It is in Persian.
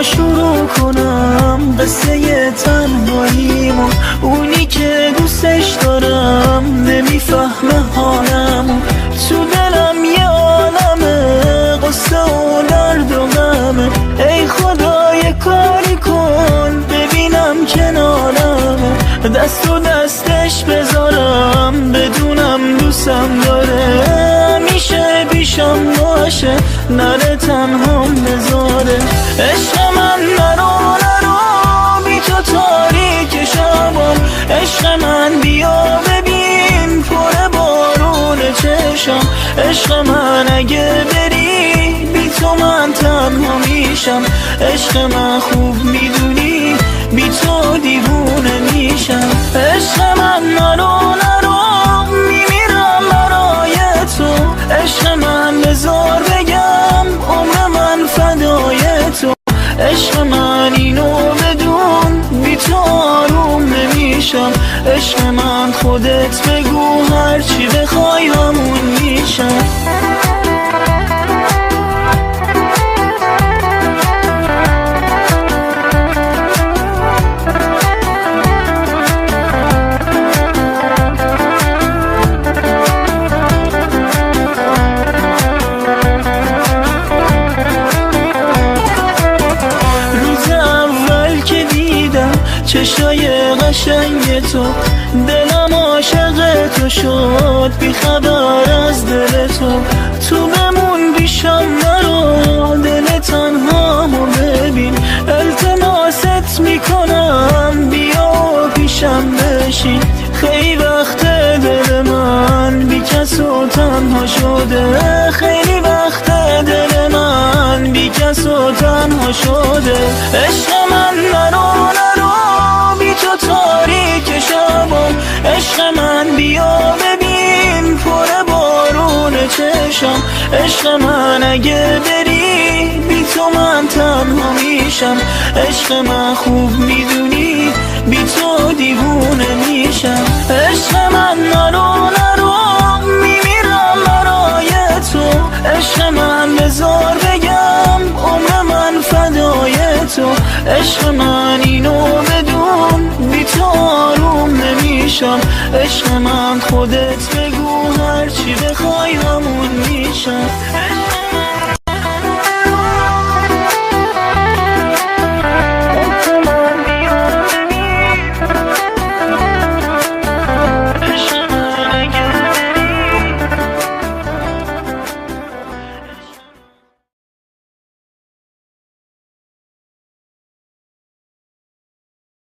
شروع کنم قصه تنهاییمو، اونی که دوستش دارم نمیفهمه حالمو، تو دلم یه عالمه قصه و درد و غمه، ای خدا یه کاری کن ببینم کنارمه، دست و دستش بذارم بدونم دوستم داره، همیشه پیشم باشه نره تنهام بذاره، عشق من نرو بی تو تاریک شبم، عشق من بیا ببین پر بارون چشم، عشق من اگه بری بی تو من تنها میشم، عشق من خوب میدونی بی تو دیوونه میشم، عشق من نرو میمیرم برای تو، عشق من بذار بگم عمر من فدای تو، عشق من اینو بدون بی تو آروم نمیشم، عشق من خودت بگو هرچی بخوای همون میشم. چشای قشنگ تو دلم عاشق تو شد، بی خبر از دل تو بمون بیشم نرو، دل تنهامو ببین، التماست میکنم بیا پیشم بشین، خیلی وقت دل من بی کس و تنها شده، خیلی وقت دل من بی کس و تنها شده، عشق من نرو تو تاریک شبم، عشق من بیا ببین پر بارون چشم، عشق من اگه بری بی تو من تنها میشم، عشق من خوب میدونی بی تو دیوونه میشم، عشق من نرو میمیرم برای تو، عشق من بذار بگم عمر من فدای تو، عشق من اینو بدون بی تو آروم نمیشم، عشق من خودت بگو هرچی بخوای همون میشم.